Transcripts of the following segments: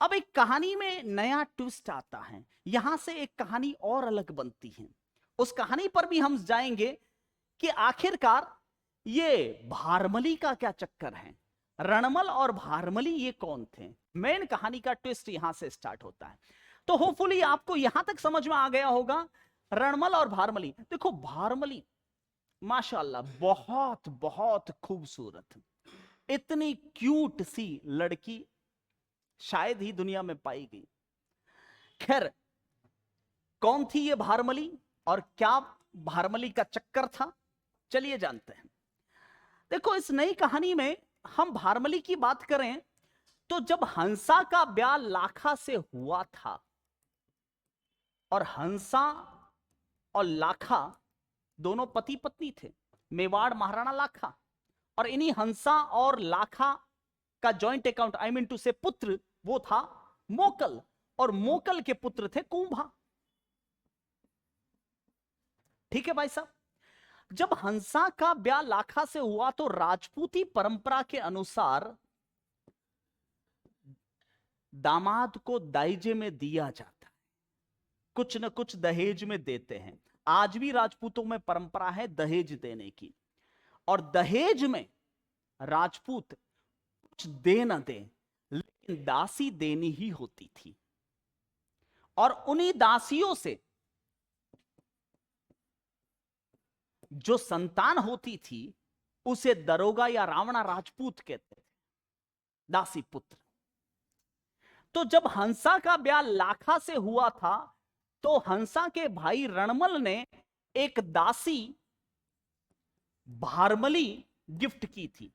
अब एक कहानी में नया ट्विस्ट आता है, यहां से एक कहानी और अलग बनती है। उस कहानी पर भी हम जाएंगे कि आखिरकार ये भारमली का क्या चक्कर है, रणमल और भारमली ये कौन थे। मेन कहानी का ट्विस्ट यहां से स्टार्ट होता है। तो होपफुली आपको यहां तक समझ में आ गया होगा रणमल और भारमली। देखो भारमली माशाल्लाह बहुत बहुत खूबसूरत, इतनी क्यूट सी लड़की शायद ही दुनिया में पाई गई। खैर कौन थी ये भारमली और क्या भारमली का चक्कर था, चलिए जानते हैं। देखो इस नई कहानी में हम भारमली की बात करें तो जब हंसा का ब्याह लाखा से हुआ था, और हंसा और लाखा दोनों पति पत्नी थे, मेवाड़ महाराणा लाखा, और इन्हीं हंसा और लाखा का joint account I mean to say पुत्र वो था मोकल, और मोकल के पुत्र थे कुंभा। ठीक है भाई साहब, जब हंसा का ब्याह लाखा से हुआ तो राजपूती परंपरा के अनुसार दामाद को दाइजे में दिया जाता है, कुछ न कुछ दहेज में देते हैं। आज भी राजपूतों में परंपरा है दहेज देने की, और दहेज में राजपूत कुछ दे न दे लेकिन दासी देनी ही होती थी, और उन्हीं दासियों से जो संतान होती थी उसे दरोगा या रावणा राजपूत कहते थे, दासी पुत्र। तो जब हंसा का ब्याह लाखा से हुआ था तो हंसा के भाई रणमल ने एक दासी भारमली गिफ्ट की थी,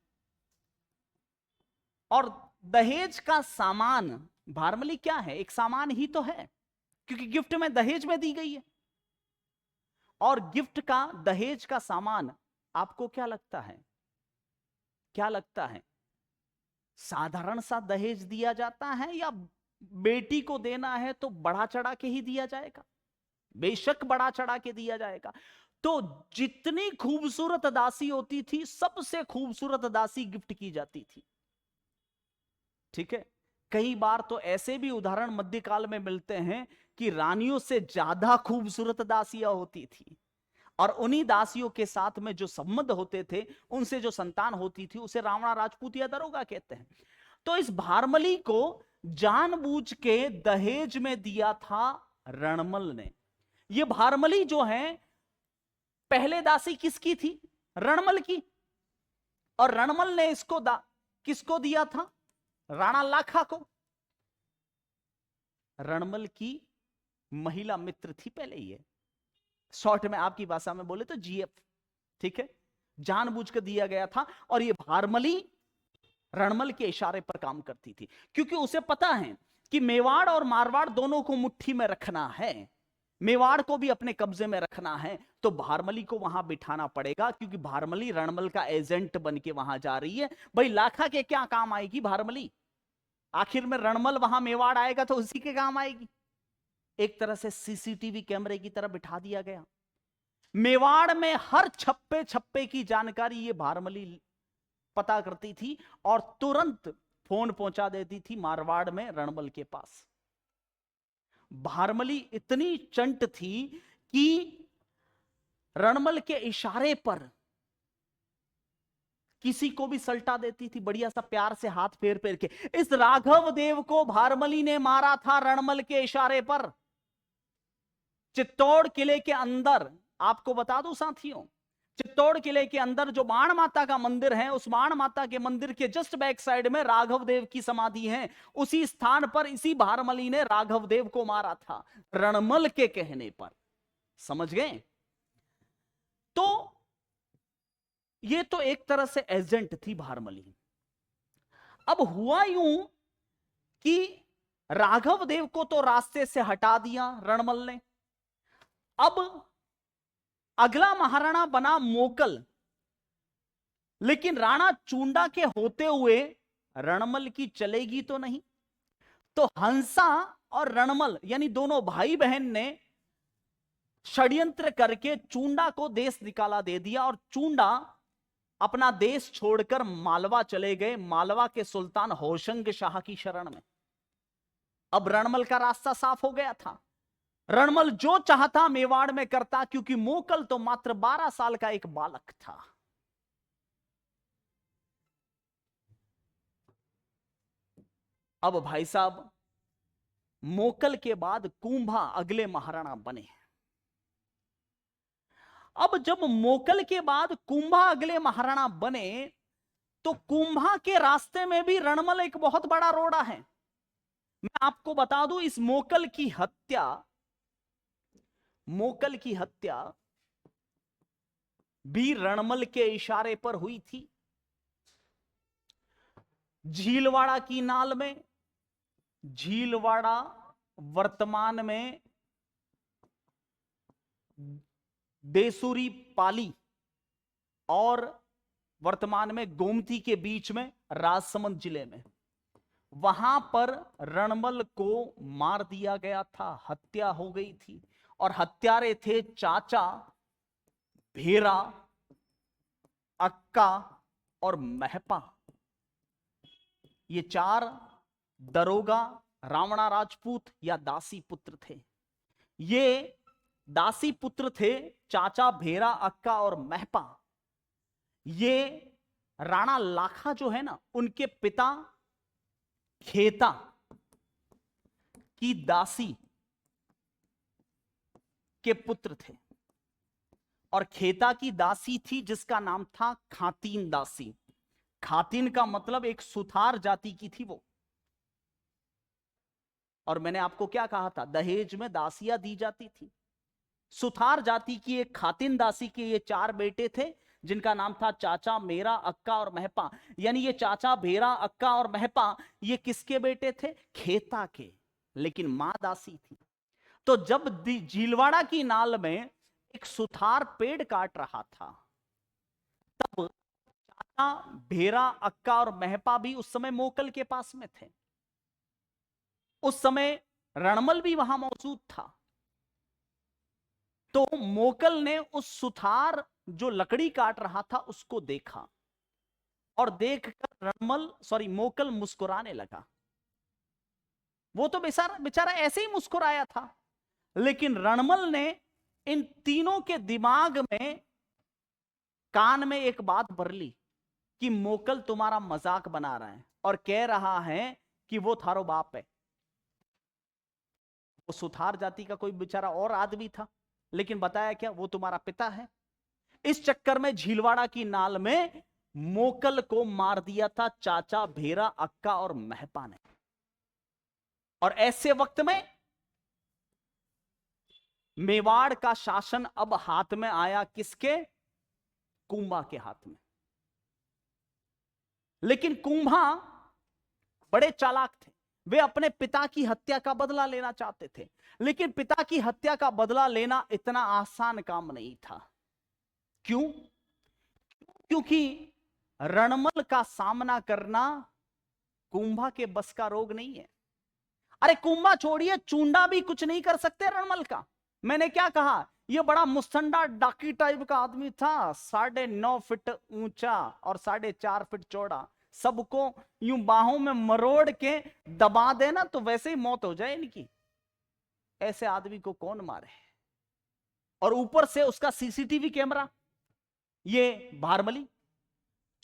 और दहेज का सामान, भारमली क्या है, एक सामान ही तो है, क्योंकि गिफ्ट में दहेज में दी गई है। और गिफ्ट का दहेज का सामान आपको क्या लगता है, क्या लगता है, साधारण सा दहेज दिया जाता है या बेटी को देना है तो बढ़ा चढ़ा के ही दिया जाएगा? बेशक बढ़ा चढ़ा के दिया जाएगा। तो जितनी खूबसूरत दासी होती थी सबसे खूबसूरत दासी गिफ्ट की जाती थी। ठीक है, कई बार तो ऐसे भी उदाहरण मध्यकाल में मिलते हैं कि रानियों से ज्यादा खूबसूरत दासियां होती थी, और उन्हीं दासियों के साथ में जो संबंध होते थे, उनसे जो संतान होती थी उसे रावणा राजपूत या दरोगा कहते हैं। तो इस भारमली को जानबूझ के दहेज में दिया था रणमल ने। ये भारमली जो है पहले दासी किसकी थी, रणमल की, और रणमल ने इसको किसको दिया था, राणा लाखा को। रणमल की महिला मित्र थी पहले ही, शॉर्ट में आपकी भाषा में बोले तो जीएफ। ठीक है, जानबूझ कर दिया गया था, और ये भारमली रणमल के इशारे पर काम करती थी, क्योंकि उसे पता है कि मेवाड़ और मारवाड़ दोनों को मुट्ठी में रखना है, मेवाड़ को भी अपने कब्जे में रखना है, तो भारमली को वहां बिठाना पड़ेगा, क्योंकि भारमली रणमल का एजेंट बन के वहां जा रही है। भाई लाखा के क्या काम आएगी भारमली, आखिर में रणमल वहां मेवाड़ आएगा तो उसी के काम आएगी। एक तरह से सीसीटीवी कैमरे की तरह बिठा दिया गया। मेवाड़ में हर छप्पे छप्पे की जानकारी ये भारमली पता करती थी, और तुरंत फोन पहुंचा देती थी मारवाड़ में रणमल के पास। भारमली इतनी चंट थी कि रणमल के इशारे पर किसी को भी सल्टा देती थी, बढ़िया सा प्यार से हाथ फेर फेर के। इस राघव देव को भारमली ने मारा था रणमल के इशारे पर, चित्तौड़ किले के अंदर। आपको बता दूं साथियों, चित्तौड़ किले के अंदर जो बाण माता का मंदिर है, उस बाण माता के मंदिर के जस्ट बैक साइड में राघव देव की समाधि है। उसी स्थान पर इसी भारमली ने राघव देव को मारा था, रणमल के कहने पर। समझ गए? तो ये तो एक तरह से एजेंट थी भारमली। अब हुआ यूं कि राघव देव को तो रास्ते से हटा दिया रणमल ने। अब अगला महाराणा बना मोकल, लेकिन राणा चूंडा के होते हुए रणमल की चलेगी तो नहीं। तो हंसा और रणमल यानी दोनों भाई बहन ने षड्यंत्र करके चूंडा को देश निकाला दे दिया, और चूंडा अपना देश छोड़कर मालवा चले गए, मालवा के सुल्तान होशंग शाह की शरण में। अब रणमल का रास्ता साफ हो गया था। रणमल जो चाहता मेवाड़ में करता, क्योंकि मोकल तो मात्र 12 साल का एक बालक था। अब भाई साहब, मोकल के बाद कुंभा अगले महाराणा बने। अब जब मोकल के बाद कुंभा अगले महाराणा बने, तो कुंभा के रास्ते में भी रणमल एक बहुत बड़ा रोड़ा है। मैं आपको बता दूं, इस मोकल की हत्या भी रणमल के इशारे पर हुई थी। झीलवाड़ा की नाल में, झीलवाड़ा वर्तमान में बेसुरी पाली और वर्तमान में गोमती के बीच में राजसमंद जिले में, वहां पर रणमल को मार दिया गया था, हत्या हो गई थी। और हत्यारे थे चाचा, भेरा, अक्का और महपा। ये 4 दरोगा रावणा राजपूत या दासी पुत्र थे। ये दासी पुत्र थे चाचा, भेरा, अक्का और महपा। ये राणा लाखा जो है ना, उनके पिता खेता की दासी के पुत्र थे। और खेता की दासी थी जिसका नाम था खातीन दासी। खातीन का मतलब एक सुथार जाति की थी वो। और मैंने आपको क्या कहा था, दहेज में दासियां दी जाती थी। सुथार जाति की एक खातिन दासी के ये 4 बेटे थे, जिनका नाम था चाचा, मेरा, अक्का और महपा। यानी ये चाचा, भेरा, अक्का और महपा, ये किसके बेटे थे? खेता के, लेकिन मां दासी थी। तो जब झीलवाड़ा की नाल में एक सुथार पेड़ काट रहा था, तब चाचा, भेरा, अक्का और महपा भी उस समय मोकल के पास में थे। उस समय रणमल भी वहां मौजूद था। तो मोकल ने उस सुथार जो लकड़ी काट रहा था उसको देखा, और देखकर मोकल मुस्कुराने लगा। वो तो बेचारा ऐसे ही मुस्कुराया था, लेकिन रणमल ने इन तीनों के दिमाग में, कान में एक बात भर ली कि मोकल तुम्हारा मजाक बना रहा है और कह रहा है कि वो थारो बाप है। वो सुथार जाति का कोई बेचारा और आदमी था, लेकिन बताया क्या, वो तुम्हारा पिता है। इस चक्कर में झीलवाड़ा की नाल में मोकल को मार दिया था चाचा, भेरा, अक्का और महपा ने। और ऐसे वक्त में मेवाड़ का शासन अब हाथ में आया किसके? कुंभा के हाथ में। लेकिन कुंभा बड़े चालाक थे। वे अपने पिता की हत्या का बदला लेना चाहते थे, लेकिन पिता की हत्या का बदला लेना इतना आसान काम नहीं था। क्यों? क्योंकि रणमल का सामना करना कुंभा के बस का रोग नहीं है। अरे कुंभा छोड़िए, चूंडा भी कुछ नहीं कर सकते रणमल का। मैंने क्या कहा, यह बड़ा मुस्तंडा डाकी टाइप का आदमी था, 9.5 फीट ऊंचा और 4.5 फीट चौड़ा। सबको यूं बाहों में मरोड़ के दबा देना तो वैसे ही मौत हो जाए इनकी। ऐसे आदमी को कौन मारे? और ऊपर से उसका सीसीटीवी कैमरा, ये भारमली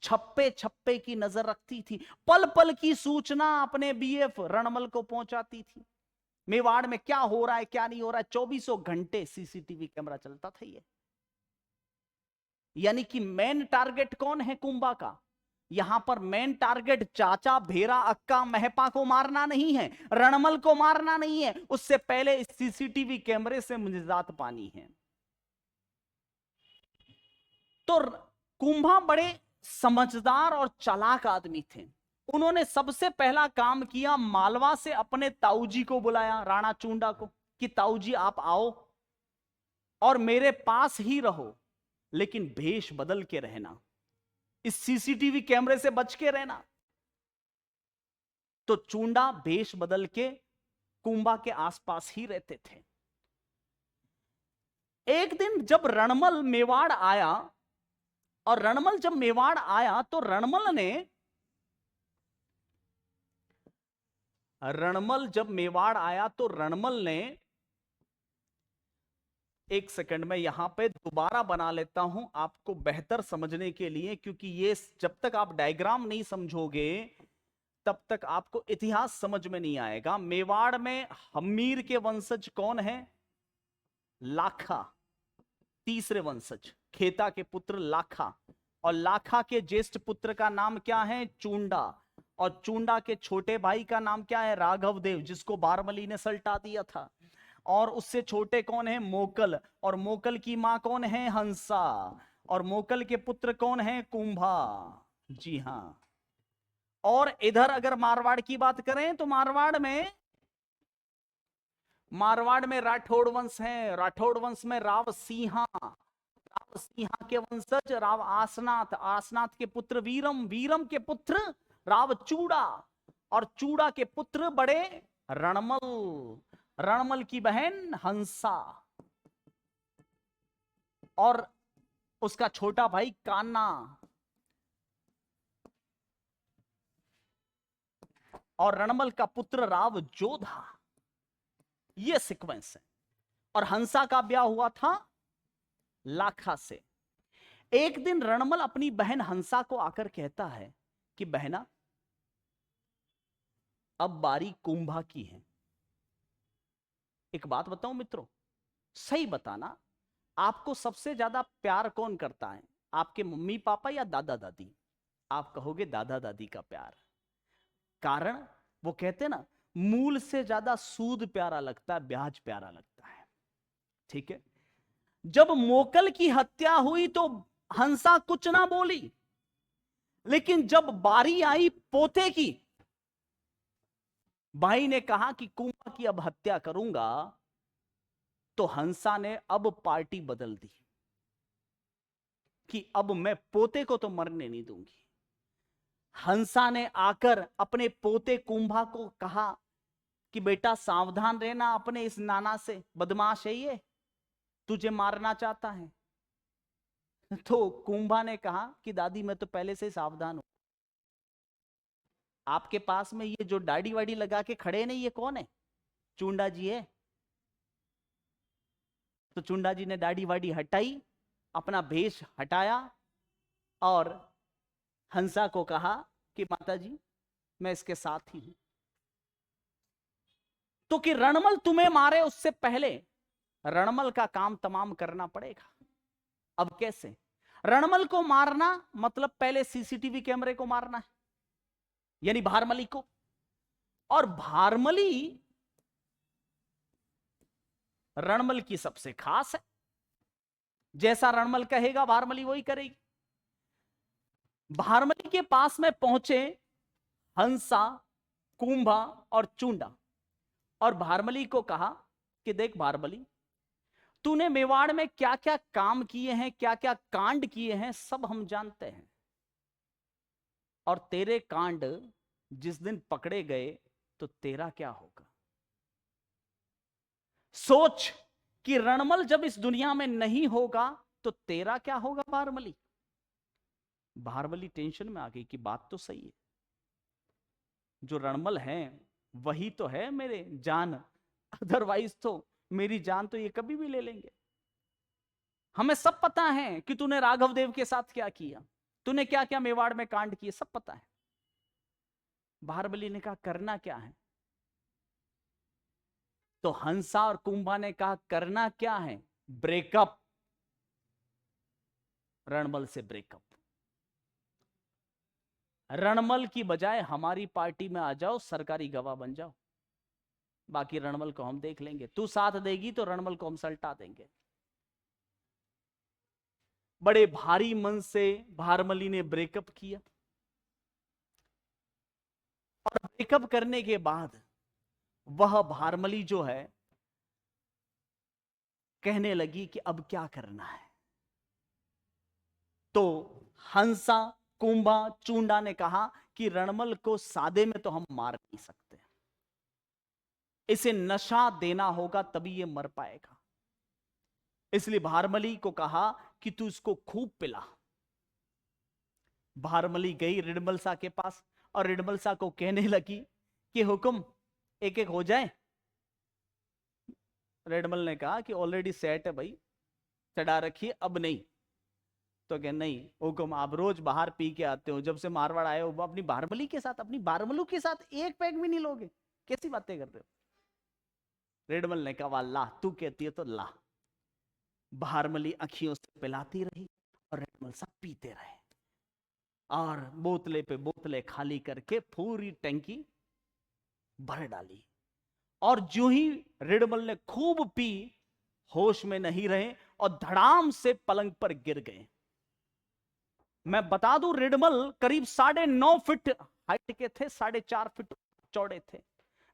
छप्पे छप्पे की नजर रखती थी, पल पल की सूचना अपने बीएफ रणमल को पहुंचाती थी। मेवाड़ में क्या हो रहा है, क्या नहीं हो रहा है, 24 घंटे सीसीटीवी कैमरा चलता था ये। यानी कि मेन टारगेट कौन है कुंभा का? यहां पर मेन टारगेट चाचा, भेरा, अक्का, महपा को मारना नहीं है, रणमल को मारना नहीं है। उससे पहले इस सीसीटीवी कैमरे से निजात पानी है। तो कुंभा बड़े समझदार और चालाक आदमी थे। उन्होंने सबसे पहला काम किया, मालवा से अपने ताऊजी को बुलाया, राणा चूंडा को, कि ताऊजी आप आओ और मेरे पास ही रहो, लेकिन भेष बदल के रहना, इस सीसीटीवी कैमरे से बच के रहना। तो चूंडा भेष बदल के कुंभा के आसपास ही रहते थे। एक दिन जब रणमल मेवाड़ आया, और रणमल जब मेवाड़ आया तो रणमल ने रणमल जब मेवाड़ आया तो रणमल ने, एक सेकंड में यहां पे दोबारा बना लेता हूं आपको बेहतर समझने के लिए, क्योंकि ये जब तक आप डायग्राम नहीं समझोगे तब तक आपको इतिहास समझ में नहीं आएगा। मेवाड़ में हम्मीर के वंशज कौन है? लाखा, तीसरे वंशज, खेता के पुत्र लाखा। और लाखा के ज्येष्ठ पुत्र का नाम क्या है? चूंडा। और चूंडा के छोटे भाई का नाम क्या है? राघव देव, जिसको बारमली ने सल्टा दिया था। और उससे छोटे कौन है? मोकल। और मोकल की मां कौन है? हंसा। और मोकल के पुत्र कौन है? कुंभा। जी हां। और इधर अगर मारवाड़ की बात करें तो मारवाड़ में राठौड़ वंश है। राठौड़ वंश में राव सिंहा, राव सिंहा के वंशज राव आसनाथ, आसनाथ के पुत्र वीरम, वीरम के पुत्र राव चूड़ा, और चूड़ा के पुत्र बड़े रणमल, रणमल की बहन हंसा, और उसका छोटा भाई कान्ना, और रणमल का पुत्र राव जोधा। यह सीक्वेंस है। और हंसा का ब्याह हुआ था लाखा से। एक दिन रणमल अपनी बहन हंसा को आकर कहता है कि बहना, अब बारी कुंभा की है। एक बात बताऊं मित्रों, सही बताना, आपको सबसे ज्यादा प्यार कौन करता है? आपके मम्मी पापा या दादा दादी? आप कहोगे दादा दादी का प्यार। कारण, वो कहते ना, मूल से ज्यादा सूद प्यारा लगता है, ब्याज प्यारा लगता है। ठीक है। जब मोकल की हत्या हुई तो हंसा कुछ ना बोली, लेकिन जब बारी आई पोते की, भाई ने कहा कि कुंभा की अब हत्या करूंगा, तो हंसा ने अब पार्टी बदल दी कि अब मैं पोते को तो मरने नहीं दूंगी। हंसा ने आकर अपने पोते कुंभा को कहा कि बेटा सावधान रहना अपने इस नाना से, बदमाश है ये, तुझे मारना चाहता है। तो कुंभा ने कहा कि दादी मैं तो पहले से सावधान हूं। आपके पास में ये जो दाढ़ी वाड़ी लगा के खड़े नहीं, ये कौन है? चूंडा जी है। तो चूंडा जी ने दाढ़ी वाड़ी हटाई, अपना भेष हटाया, और हंसा को कहा कि माता जी मैं इसके साथ ही हूं। तो कि रणमल तुम्हें मारे उससे पहले रणमल का काम तमाम करना पड़ेगा। अब कैसे? रणमल को मारना मतलब पहले सीसीटीवी कैमरे को मारना है, यानी भारमली को। और भारमली रणमल की सबसे खास है, जैसा रणमल कहेगा भारमली वही करेगी। भारमली के पास में पहुंचे हंसा, कुंभा और चूंडा, और भारमली को कहा कि देख भारमली, तूने मेवाड़ में क्या क्या काम किए हैं, क्या क्या कांड किए हैं, सब हम जानते हैं। और तेरे कांड जिस दिन पकड़े गए तो तेरा क्या होगा? सोच कि रणमल जब इस दुनिया में नहीं होगा तो तेरा क्या होगा भारमली? भारमली टेंशन में आ गई कि बात तो सही है, जो रणमल है वही तो है मेरे जान, अदरवाइज तो मेरी जान तो ये कभी भी ले लेंगे। हमें सब पता है कि तूने राघव देव के साथ क्या किया, तूने क्या क्या मेवाड़ में कांड किए, सब पता है। भारबली ने कहा करना क्या है? तो हंसा और कुंभा ने कहा करना क्या है? ब्रेकअप, रणमल से ब्रेकअप। रणमल की बजाय हमारी पार्टी में आ जाओ, सरकारी गवाह बन जाओ, बाकी रणमल को हम देख लेंगे। तू साथ देगी तो रणमल को हम सल्टा देंगे। बड़े भारी मन से भारमली ने ब्रेकअप किया, और ब्रेकअप करने के बाद वह भारमली जो है कहने लगी कि अब क्या करना है। तो हंसा, कुंभा, चूंडा ने कहा कि रणमल को सादे में तो हम मार नहीं सकते, इसे नशा देना होगा तभी ये मर पाएगा। इसलिए भारमली को कहा कि तू इसको खूब पिला। भारमली गई रिडमलसा के पास और रिडमलसा को कहने लगी कि हुक्म, एक एक हो जाए। रेडमल ने कहा कि ऑलरेडी सेट है भाई, चढ़ा रखी है, अब नहीं। तो कह नहीं हुक्म, आप रोज बाहर पी के आते हो, जब से मारवाड़ आए हो अपनी बारमली के साथ, अपनी बारमलू के साथ एक पैक भी नहीं लोगे, कैसी बातें करते हो। रेडमल ने कहा ला, तू कहती है तो ला। बारमली अखियों से पिलाती रही और रेडमल सब पीते रहे, और बोतले पे बोतले खाली करके पूरी टंकी भर डाली। और जो ही रेडमल ने खूब पी, होश में नहीं रहे और धड़ाम से पलंग पर गिर गए। मैं बता दूं, रेडमल करीब 9.5 फीट हाइट के थे, 4.5 फीट चौड़े थे।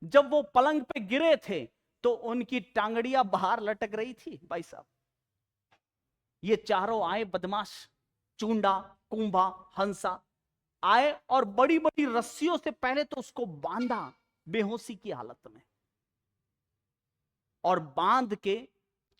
जब वो पलंग पे गिरे थे तो उनकी टांगड़ियां बाहर लटक रही थी। भाई साहब, ये चारों आए बदमाश, चूंडा, कुंभा, हंसा आए और बड़ी बड़ी रस्सियों से पहले तो उसको बांधा बेहोशी की हालत में, और बांध के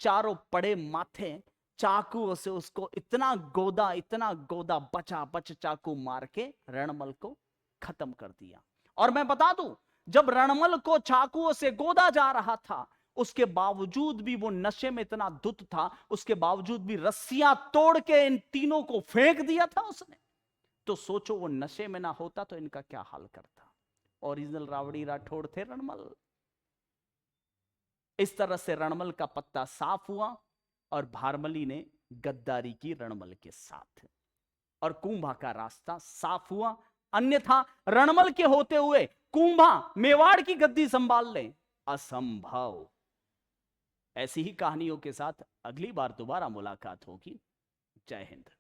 चारों पड़े माथे चाकुओं से उसको इतना गोदा बचा बच चाकू मार के रणमल को खत्म कर दिया। और मैं बता दूं, जब रणमल को चाकुओं से गोदा जा रहा था, उसके बावजूद भी वो नशे में इतना धुत था, उसके बावजूद भी रस्सियां तोड़ के इन तीनों को फेंक दिया था उसने। तो सोचो वो नशे में ना होता तो इनका क्या हाल करता। ओरिजिनल रावड़ी राठौड़ थे रणमल। इस तरह से रणमल का पत्ता साफ हुआ और भारमली ने गद्दारी की रणमल के साथ, और कुंभा का रास्ता साफ हुआ। अन्यथा रणमल के होते हुए कुंभा मेवाड़ की गद्दी संभाल ले, असंभव। ऐसी ही कहानियों के साथ अगली बार दोबारा मुलाकात होगी। जय हिंद।